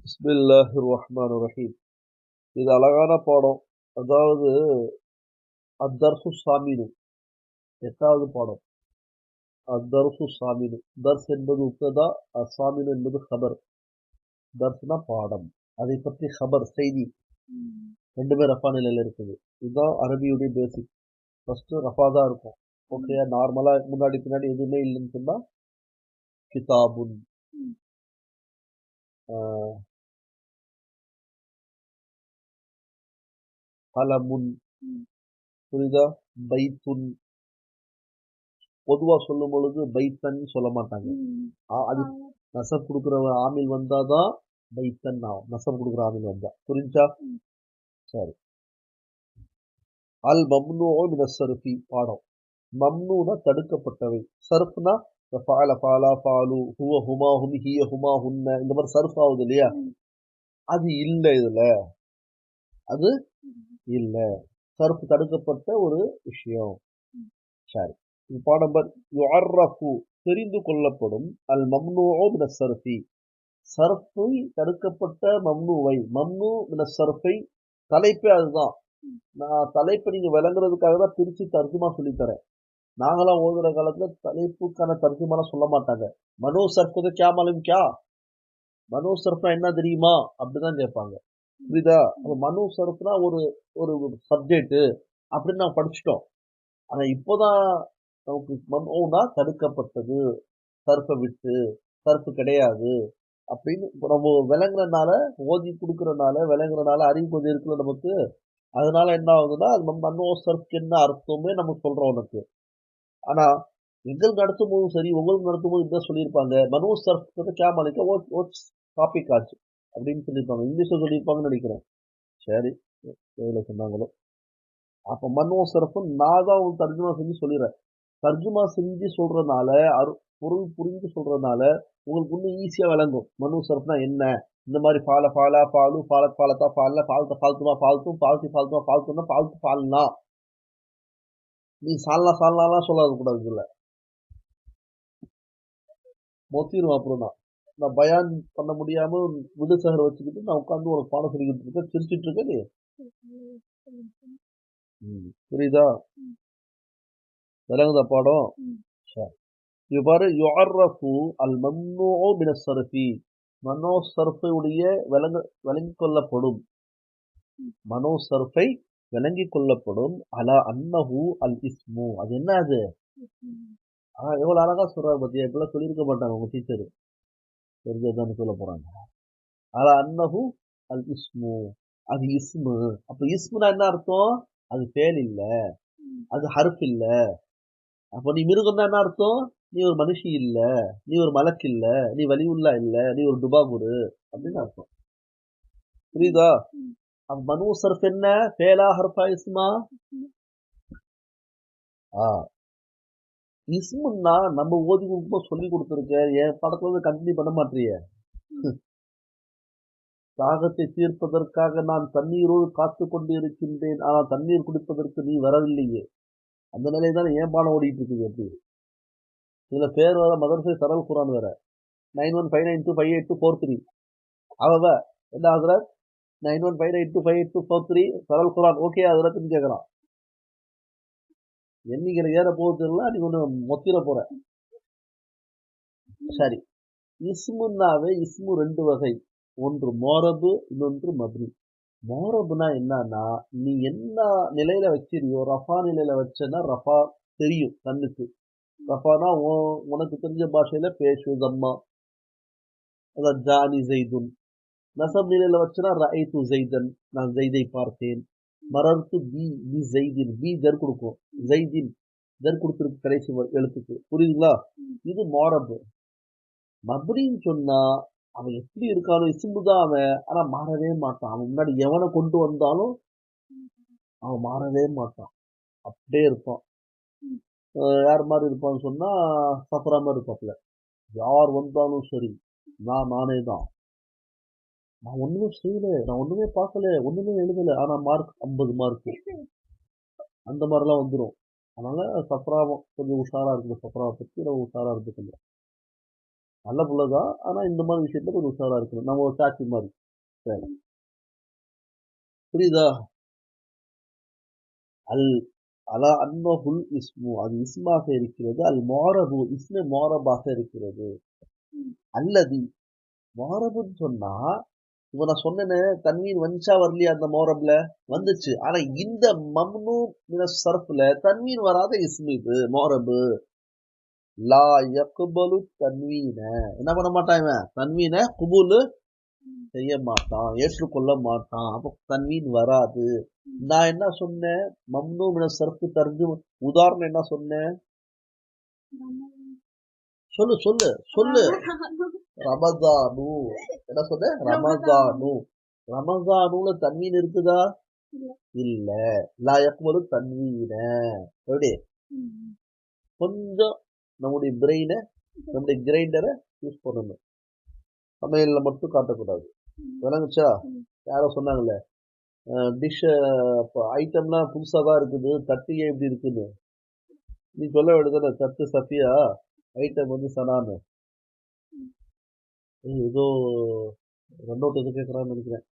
பிஸ்மில்லாஹிர் ரஹ்மானிர் ரஹீம். இது அழகான பாடம். அதாவது அத்தர்சு சாமினு, எட்டாவது பாடம். அத்தர்சு சாமினு, தர்ஸ் என்பது உப்ததா, அசாமினு என்பது ஹபர். தர்ஸ்னா பாடம், அதை பற்றி ஹபர் செய்தி, ரெண்டுமே ரஃபா நிலையில இருக்குது. இதுதான் அரபியுடைய பேசிக். ஃபர்ஸ்ட் ரஃபா தான் இருக்கும். ஓகே, நார்மலா முன்னாடி பின்னாடி எதுவுமே இல்லைன்னு சொன்னா கிதாபுன், கலமுன், புரியுதா, பைத்துன். பொதுவா சொல்லும் பொழுது பைத்தன் சொல்ல மாட்டாங்க. அது நசப் கொடுக்குற ஆமில் வந்தாதான் பைத்தன் ஆகும். நசப் கொடுக்குற ஆமில் வந்தா புரிஞ்சா? சரி. அல் மம்னூ மின சர்ஃபி பாடம். மம்னூனா தடுக்கப்பட்டவை, சர்ஃப்னா ஃபால ஃபாலா ஃபாலு ஹுவ ஹுமா ஹும் ஹிய ஹுமா ஹுன்ன, இந்த மாதிரி சர்ஃப் ஆகுது இல்லையா? அது இல்லை இதுல, அது இல்லை. சர்ஃப் தடுக்கப்பட்ட ஒரு விஷயம். சரி, பாடம் யுஅர்ரஃபு தெரிந்து கொள்ளப்படும், அல் மம்னூ மின சர்ஃபி சர்ஃபை தடுக்கப்பட்ட மம்னூவை. மம்னூ மின சர்ஃபை தலைப்பே அதுதான். நான் தலைப்பை நீங்க விளங்குறதுக்காக தான் பிரிச்சு தர்ஜுமா சொல்லித்தரேன். நாங்களாம் ஓதுற காலத்துல தலைப்புக்கான தர்ஜுமாலாம் சொல்ல மாட்டாங்க. மனோ சர்ஃபு கியா மாலும் கியா, மனோ சர்ஃப்னா என்ன தெரியுமா அப்படிதான் கேட்பாங்க. புரியுதா? அப்ப மனோ சர்ஃப்னா ஒரு ஒரு சப்ஜெக்ட் அப்படின்னு நான் படிச்சுட்டோம். ஆனா இப்போதான் நமக்கு மனோனா தடுக்கப்பட்டது, சர்ஃபை விட்டு, சர்ஃபு கிடையாது அப்படின்னு நம்ம விளங்குறதுனால, ஓதி கொடுக்கறதுனால, விளங்குறதுனால அறிவு கொஞ்சம் இருக்குல்ல நமக்கு. அதனால என்ன ஆகுதுன்னா, அது மன்னோ சர்ஃப்க்கு என்ன அர்த்தமே நம்ம சொல்றோம் உனக்கு. ஆனா எங்களுக்கு நடத்தும் போதும் சரி, உங்களுக்கு நடத்தும் போது இப்படிதான் சொல்லியிருப்பாங்க. மனோ சர்ஃப் கே மாலிக்க டாபிக் ஆச்சு அப்படின்னு சொல்லியிருப்பாங்க. இங்கிலீஷ்ல சொல்லியிருப்பாங்கன்னு நினைக்கிறேன். சரி, எதுல சொன்னாங்களோ. அப்ப மனோ சர்ஃப் நான் தான் உங்களுக்கு தர்ஜுமா செஞ்சு சொல்லிடுறேன். தர்ஜுமா செஞ்சு சொல்றதுனால, பொருள் புரிஞ்சு சொல்றதுனால உங்களுக்கு இன்னும் ஈஸியா விளங்கும். மனு சர்ஃப்னா என்ன, இந்த மாதிரி ஃபால ஃபாலா ஃபாலு ஃபாலத் ஃபாலத்தா ஃபால்ல ஃபால்த்த ஃபால்த்துமா ஃபால்த்தும் ஃபால்த்தி ஃபால்த்துமா ஃபால்த்துன்னா ஃபால்த்து ஃபால்னா. நீ சால்னா சால்னாலாம் சொல்லாத கூடாது. இதுல மொத்திரும். அப்புறம் நான் பயான் பண்ண முடியாம விடுசகரை வச்சுக்கிட்டு நான் உட்காந்து ஒரு பாடம் சொல்லிக்கிட்டு இருக்கேன், சிரிச்சிட்டு இருக்கேன் நீ. புரியுதா? விளங்குதா பாடம்? சரி, இது பாரு. யுஅர்ரஃபு அல் மம்னூ மின ஸர்ஃபி, மனோ சர்ஃபை உடைய விளங்கிக் கொள்ளப்படும், மனோ சர்ஃபை விளங்கிக் கொள்ளப்படும். அலா அன்னஹு அல் இஸ்மு, அது என்ன அது? எவ்வளவு அழகா சொல்றாங்க பத்தியா. இப்பெல்லாம் சொல்லியிருக்க மாட்டாங்க உங்க டீச்சர், தெரிஞ்சதுதான் சொல்ல போறாங்க. அலா அன்னஹு அல் இஸ்மு, அது இஸ்மு. அப்ப இஸ்முனா என்ன அர்த்தம்? அது ஃபேல் இல்ல, அது ஹர்ஃப் இல்ல. அப்ப நீ மிருகம் தான் என்ன அர்த்தம்? நீ ஒரு மனுஷி இல்ல, நீ ஒரு மலக்கு இல்ல, நீ வலியுல்லா இல்ல, நீ ஒரு துபாகுரு அப்படின்னு அர்த்தம். புரியுதா? அப்ப மனு சர்ஃப் என்ன, ஃபேலா ஹர்ஃபா இஸ்மா? இஸ்முன்னா நம்ம ஓதி கொடுக்கும்போது சொல்லி கொடுத்துருக்க, என் படத்துல வந்து கண்டினியூ பண்ண மாட்டிய. தாகத்தை தீர்ப்பதற்காக நான் தண்ணீரோடு காத்து கொண்டு இருக்கின்றேன், ஆனால் தண்ணீர் குடிப்பதற்கு நீ வரவில்லையே. அந்த நிலை தானே ஏன் பாடம் ஓடிட்டு இருக்குது. எப்படி இதுல பேர் வர மதரசை சரல் குரான் வேற. 9159258243 அவ என்ன ஹசரத், 9159825823 சரல் குரான் ஓகே ஹசரத்னு கேட்கறான். எண்ணிக்கிற ஏற போகுது தெரியல, நீ ஒண்ணு மொத்திர போற. சரி, இஸ்முன்னாவே இஸ்மு ரெண்டு வகை, ஒன்று மோரபு, இன்னொன்று மப்னி. மோரபுனா என்னன்னா, நீ என்ன நிலையில வச்சிருக்கியோ, ரஃபா நிலையில வச்சனா ரஃபா தெரியும் கண்ணுக்கு. ரஃபானா உனக்கு தெரிஞ்ச பாஷையில பேஷு தம்மா, அதான் ஜானி ஜெய்துன். நசப் நிலையில வச்சனா ரஐது ஜெய்தன், நான் ஜெய்தை பார்த்தேன். மரர்த்து பி பி ஜெய்தின், பி ஜர் கொடுக்கும், ஜெய்தின் ஜர் கொடுத்துருக்கு கடைசி எழுத்துக்கு. புரியுதுங்களா? இது மோரபு. மப்னின்னு சொன்னா அவன் எப்படி இருக்கானோ இசும்புதான் அவன், ஆனா மாறவே மாட்டான். அவன் முன்னாடி எவனை கொண்டு வந்தாலும் அவன் மாறவே மாட்டான், அப்படியே இருப்பான். யார் மாதிரி இருப்பான்னு சொன்னா சஃப்ரா மாதிரி இருப்பாப்ல. யார் வந்தாலும் சரி, நானே தான், நான் ஒண்ணுமே செய்யல, நான் ஒண்ணுமே பார்க்கல, ஒண்ணுமே எழுதல, ஆனா மார்க் 50 மார்க், அந்த மாதிரிலாம் வந்துடும். அதனால சஃப்ராவும் கொஞ்சம் உஷாரா இருக்குது. சஃப்ராவை பத்தி நம்ம உஷாரா இருந்துக்கணும். நல்ல புள்ளதான். ஆனா இந்த மாதிரி விஷயத்துல கொஞ்சம் உஷாரா இருக்கணும். நம்ம ஒரு சாட்சி மாதிரி. சரி. புரியுதா? அல் அலா அன்னஹுல் இஸ்மு அது இஸ்மாக இருக்கிறது. அல் மாரபு இஸ்மு மாரபாக இருக்கிறது. அல்லதி மாரபுன்னு சொன்னா இப்ப நான் சொன்னேனே தன்வீன் வந்துச்சா வரலையா அந்த மோரப்ல வந்துச்சு. ஆனா இந்த மம்னு மின சர்ஃப்ல தன்வீன் வராத இஸ்மு இது மோரபு. லா யக்பலு தன்வீன என்ன பண்ண மாட்டான் இவன் தன்வீன குபூல் செய்ய மாட்டான், ஏற்றுக்கொள்ள மாட்டான். அப்ப தன்வீன் வராது. நான் என்ன சொன்னேன்? மம்னு மின சர்ஃப் தர்ஜும் உதாரணம் என்ன சொன்னேன்? சொல்லு சொல்லு சொல்லு. ரமதானு என்ன சொன்ன? ரமதானு. ரமதானுல தன்வீன் இருக்குதா? இல்ல. லா யக்பலு தன்வீன. எப்படி? கொஞ்சம் நம்முடைய பிரெயினை நம்முடைய கிரைண்டரை யூஸ் பண்ணணும். சமையல்ல மட்டும் காட்டக்கூடாது. விளங்குச்சா? யாரோ சொன்னாங்கல்ல டிஷ் ஐட்டம்லாம் புதுசாக தான் இருக்குது, தட்டு ஏன் இப்படி இருக்குன்னு. நீ சொல்ல வேண்டியதானே தட்டு சஃபியா, ஐட்டம் வந்து சனான்னு. ஏதோ ரெண்டோட்டு எது கேட்குறான்னு நினைக்கிறேன்.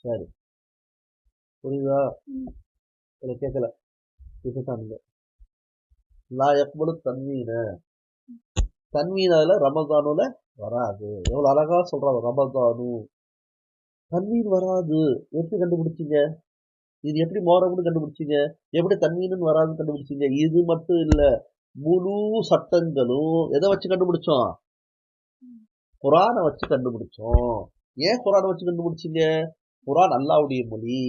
சரி புரியுதா? இல்லை கேட்கல கேட்கானுங்க. லா யக்பலு தன்வீன தன்வீனால ரமதானுல வராது. எவ்வளவு அழகா சொல்றாங்க ரமதானு. தன்வீன் வராது. எப்படி கண்டுபிடிச்சீங்க? இது எப்படி மோரம்னு கண்டுபிடிச்சீங்க? எப்படி தன்வீனுன்னு வராதுன்னு கண்டுபிடிச்சீங்க? இது மட்டும் இல்ல, முழு சட்டங்களும் எதை வச்சு கண்டுபிடிச்சோம்? குரானை வச்சு கண்டுபிடிச்சோம். ஏன் குரானை வச்சு கண்டுபிடிச்சீங்க? குரான் அல்லாவுடைய மொழி.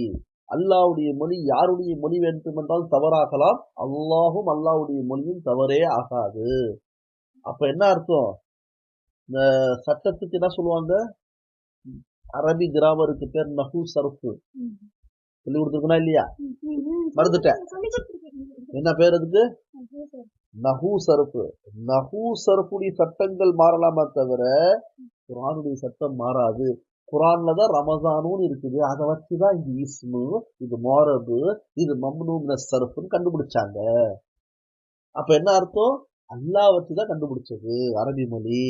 அல்லாவுடைய மொழி யாருடைய மொழி வேண்டுமென்றால் தவறாகலாம், அல்லாஹும் அல்லாவுடைய மொழியும் தவறே ஆகாது. அப்ப என்ன அர்த்தம்? இந்த சட்டத்துக்கு என்ன சொல்லுவாங்க? அரபி கிராமருக்கு பேர் நஹு சர்ஃபு. சொல்லி கொடுத்துருக்கா இல்லையா? மறந்துட்டேன். என்ன பேர் அதுக்கு? நஹு சர்ஃபு. நஹு சர்ஃபுடைய சட்டங்கள் மாறலாமா தவிர குரானுடைய சட்டம் மாறாது. குரான்ல தான் ரமதானுன்னு இருக்குது. அதை வச்சுதான் இது இஸ்மு, இது மோரபு, இது மம்னு மின சர்ஃப்னு கண்டுபிடிச்சாங்க. அப்ப என்ன அர்த்தம்? அல்லாஹ் வச்சுதான் கண்டுபிடிச்சது அரபி மொழி.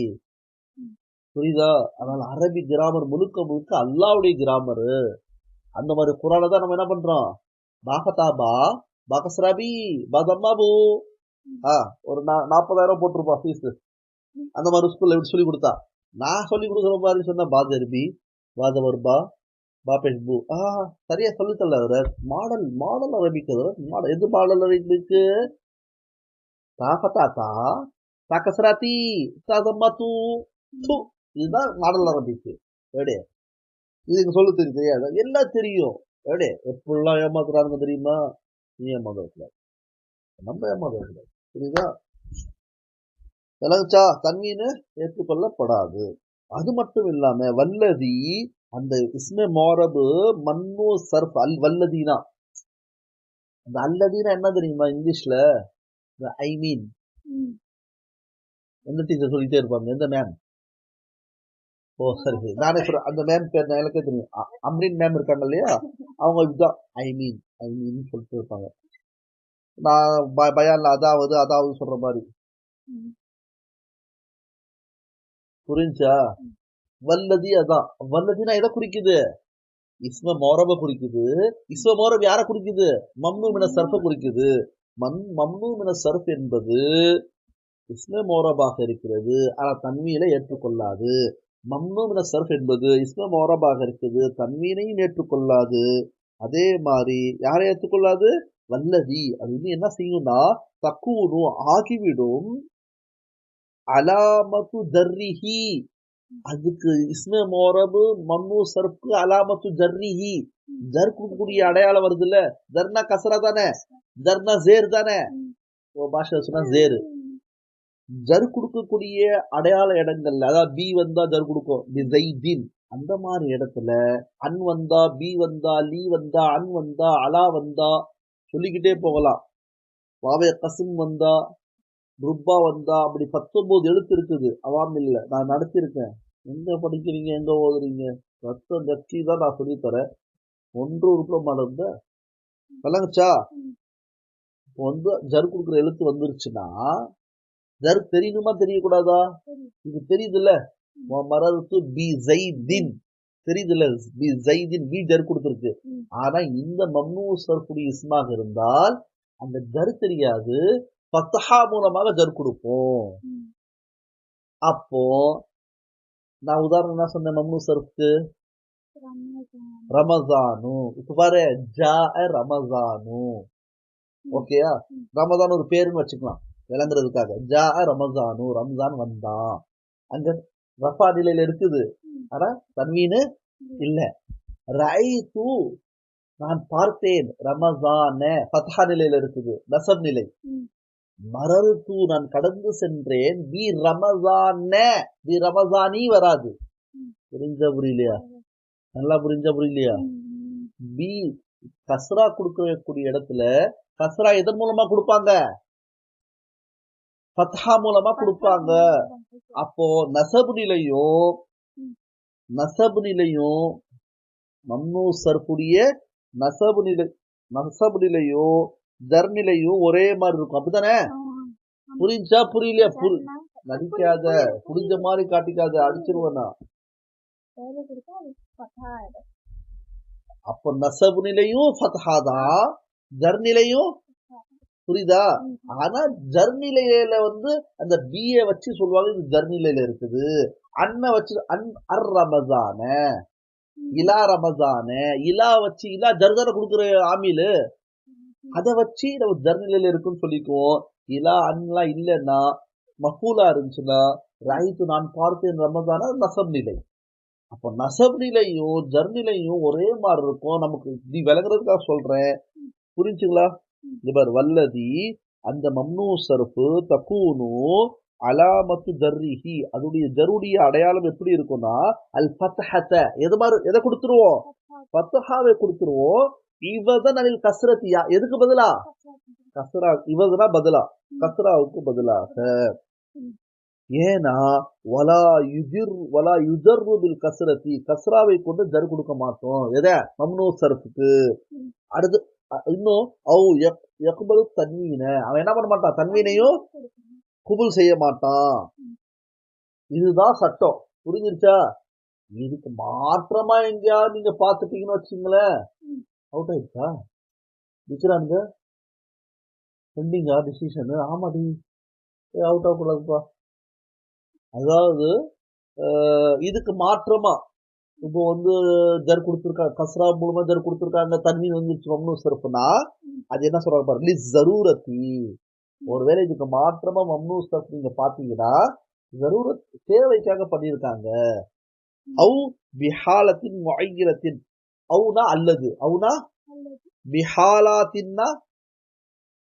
புரியுதா? அதனால அரபி கிராமர் முழுக்க முழுக்க அல்லாவுடைய கிராமரு. அந்த மாதிரி குரானை தான் நம்ம என்ன பண்றோம்? பாகதாபா பாகஸ்ராபி பதம்மாபு ஒரு 40,000 போட்டிருப்பா ஃபீஸ். அந்த மாதிரி ஸ்கூல்ல எப்படி சொல்லி கொடுத்தா? நான் சொல்லி கொடுக்குற மாதிரி சொன்னா பாதர்பி பாதவர்பா பாபெஷ்பு சரியா சொல்லி தரல. Model model Arabic. மாடல் எது மாடல் அரபிக்கு? தாஃபதாத்தா தாக்கஸ்ராத்தி தாதம்மாத்து இதுதான் மாடல் அரபிக்கு. எப்படி இதுக்கு சொல்ல தெரியாது? எல்லாம் தெரியும். எப்படி எப்படிலாம் ஏமாத்துறாங்க தெரியுமா? நீ ஏமாத்தக்கூடாது, நம்ம ஏமாத்தக்கூடாது. புரியுதா? விளங்குச்சா? தன்வீனு ஏற்றுக்கொள்ளப்படாது. அது மட்டும் இல்லாம வல்லதி அந்த இஸ்மே மோரபு மன்னு சர்ஃப் அல் வல்லதீனா. அந்த அல்லதீனா என்ன தெரியுமா இங்கிலீஷ்ல? ஐ மீன். எந்த டீச்சர் சொல்லிட்டே இருப்பாங்க? எந்த மேம்? ஓ சரி சரி, நானே சொல்றேன். அந்த மேம் பேர் எனக்கே தெரியும். அம்ரின் மேம் இருக்காங்க இல்லையா, அவங்க இதுதான் ஐ மீன் ஐ மீன் சொல்லிட்டு இருப்பாங்க. நான் பயான்ல அதாவது அதாவது சொல்ற மாதிரி. புரிஞ்சா? வல்லதி அதான். வல்லதினா எதை குறிக்குது? இஸ்ம மோரப குறிக்குது. இஸ்ம மோரப் யார குறிக்குது? மம்னு மின சர்ஃப குறிக்குது. மம்னு மின சர்ஃப் என்பது இஸ்ம மோரபாக இருக்கிறது, ஆனா தன்வீனை ஏற்றுக்கொள்ளாது. மம்னு மின சர்ஃப் என்பது இஸ்ம மோரபாக இருக்குது, தன்வீனையும் ஏற்றுக்கொள்ளாது. அதே மாதிரி யாரை ஏற்றுக்கொள்ளாது? வல்லதி. அது வந்து என்ன செய்யும்னா தக்கூனு ஆகிவிடும் அலாமத்து ஜர்ரிஹி. அதுக்கு இஸ்மே மோரபு மம்னு சர்ஃபு அலாமத்து ஜர்ரிஹி. ஜர் கொடுக்கக்கூடிய அடையாளம் வருது இல்ல. ஜர்னா கசரா தானே, ஜர்னா ஜேர் தானே. பாஷா சொன்னா ஜேரு. ஜர் கொடுக்கக்கூடிய அடையாள இடங்கள்ல, அதாவது பி வந்தா ஜர் கொடுக்கும், அந்த மாதிரி இடத்துல அன் வந்தா, பி வந்தா, லீ வந்தா, அன் வந்தா, அலா வந்தா, சொல்லிக்கிட்டே போகலாம். வாவே கசும் வந்தா, ருப்பா வந்தா, அப்படி 19 எழுத்து இருக்குது. அவாம் இல்ல, நான் நடத்திருக்கேன். எங்க படிக்கிறீங்க, எங்க ஓதுறீங்க? ரத்தம் கட்சி தான் நான் சொல்லித்தரேன். 1 ரூபாய் மலர்ந்த விளங்குச்சா? இப்போ வந்து ஜர் கொடுக்குற எழுத்து வந்துருச்சுன்னா ஜர் தெரியணுமா தெரியக்கூடாதா? தெரியும். இது தெரியுதுல்ல. மரர்த்து பி ஜைதின் தெரியுதுல்ல. பி ஜைதின் பி ஜர் கொடுத்துருக்கு. ஆனா இந்த மம்னூ சர்ஃபுடைய இஸ்மாக இருந்தால் அந்த ஜர் தெரியாது, ஃபத்ஹா மூலமாக ஜர் கொடுப்போம். அப்போ நான் உதாரணம் என்ன சொன்னேன் மம்னூ சர்ஃப்க்கு? ரமஜானு. இப்ப பாரு, ஜா ரமஜானு. ஓகேயா? ரமதான் ஒரு பேருன்னு வச்சுக்கலாம் விளங்குறதுக்காக. ஜா ரமஜானு, ரம்ஜான் வந்தான். அங்க ரஃபா நிலையில இருக்குது, ஆனா தன்வீனு இல்ல. ரைது நான் பார்த்தேன், ரமஜான ஃபத்ஹா நிலையில இருக்குது, நசப் நிலை. மரருத்து நான் கடந்து சென்றேன், பி ரமஜான பி ரமஜானி வராது. புரிஞ்சா புரியலையா? நல்லா புரிஞ்சா புரியலையா? பி கஸ்ரா கொடுக்கக்கூடிய இடத்துல கஸ்ரா எதன் மூலமா கொடுப்பாங்க? ஃபத்ஹா மூலமா கொடுப்பாங்க. அப்போ நசபு நிலையும் மம்னூ சர்ஃபுடைய நசபு நிலையும் ஜர் நிலையும் ஒரே மாதிரி இருக்கும். அப்படித்தானே? புரிஞ்சா புரியலையா? நடிக்காத, புரிஞ்ச மாதிரி காட்டிக்காத, அடிச்சிருவேனா. அப்ப நசபு நிலையும் ஃபத்ஹா தான், ஜர் நிலையும். புரியுதா? ஆனா ஜர் நிலையில அந்த பிஏ வச்சு சொல்லுவாங்க இது ஜர் நிலையில இருக்குது. அண்ண வச்சு அர் ரமஜான, இலா ரமஜான, இலா வச்சு இலா ஜர்தான கொடுக்குற ஆமிலு, அதை வச்சு நம்ம ஜர் நிலையில இருக்குன்னு சொல்லிக்குவோம். இலா அன்லாம் இல்லைன்னா மஃபூலா இருந்துச்சுன்னா ரைத்து நான் பார்த்தேன் ரமஜான நசப் நிலை. அப்போ நசப் நிலையும் ஜர் நிலையும் ஒரே மாதிரி இருக்கும். நமக்கு நீ விளங்குறதுக்காக சொல்றேன், புரிஞ்சுங்களா? இவர் வல்லதி அந்த மம்னூ சர்ஃபு தகூனு அலாமத்து ஜர்ரிஹி, அதுடைய ஜருடைய அடையாளம் எப்படி இருக்கும்னா அல் ஃபத்ஹத, எதை கொடுத்துருவோம்? ஃபத்ஹாவை கொடுத்துருவோம். இவதன் அனில் கஸ்ரத்தியா, எதுக்கு பதிலா? கஸ்ரா. இவதனா பதிலா, கஸ்ராவுக்கு பதிலாக. ஏனா வலா யுஜர்ரு பில் கஸ்ரத்தி, கஸ்ராவை கொண்டு ஜர் கொடுக்க மாட்டோம். எதை? மம்னூ சர்ஃபுக்கு. அடுத்து இன்னும் யக்பலு தன்வீன, அவன் என்ன பண்ண மாட்டான்? தன்வீனையும் குபுல் செய்ய மாட்டான். இதுதான் சட்டம். புரிஞ்சிருச்சா? இதுக்கு மாற்றமா எங்கேயாவது நீங்க பாத்துட்டீங்கன்னு வச்சுங்களேன், அவுட் ஆயிடுச்சா விக்கிறானுங்க பெண்டிங்கா டிசிஷன். ஆமாடி, அவுட் ஆகக்கூடாதுப்பா. அதாவது இதுக்கு மாற்றமா இப்போ ஜர் கொடுத்துருக்காங்க, கஸ்ரா மூலமா ஜர் கொடுத்துருக்காங்க, தன்வீன் வந்துருச்சு மம்னூ சர்ஃப்னா, அது என்ன சொல்றாங்க பாருங்க, ஜரூரத்தி. ஒருவேளை இதுக்கு மாற்றமா மம்னூ சர்ஃப் நீங்க பாத்தீங்கன்னா ஜரூரத், தேவைக்காக பண்ணியிருக்காங்க. அவு பிஹாலத்தின் முஅய்யிரத்தின், அவுனா அல்லது, அவுனா பிஹாலாத்தின்னா,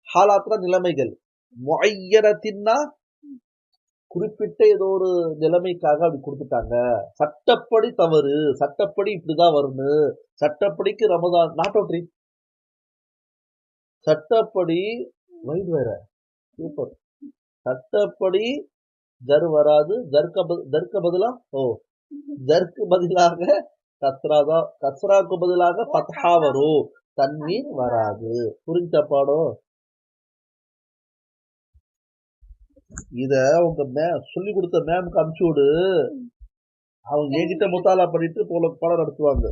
ஹாலாத்னா நிலைமைகள், முஅய்யிரத்தின்னா குறிப்பிட்ட ஏதோ ஒரு நிலைமைக்காக அப்படி கொடுத்துட்டாங்க. சட்டப்படி தவறு, சட்டப்படி இப்படிதான் வருது, சட்டப்படிக்கு ரமதான் நாட் அவுட்ரி, சட்டப்படி வைட் வேற சூப்பர், சட்டப்படி ஜர் வராது, ஜர்க்கு பதிலா ஜர்க்கு பதிலாக கஸ்ராதான், கஸ்ராக்கு பதிலாக ஃபத்ஹா வரும், தன்வீன் வராது. புரிஞ்ச பாடம்? இத உங்க சொல்லி கொடுத்த மேம்க்கு அனுப்பிச்சு விடு, அவங்க என்கிட்ட முத்தாலா பண்ணிட்டு போல பாடம் நடத்துவாங்க.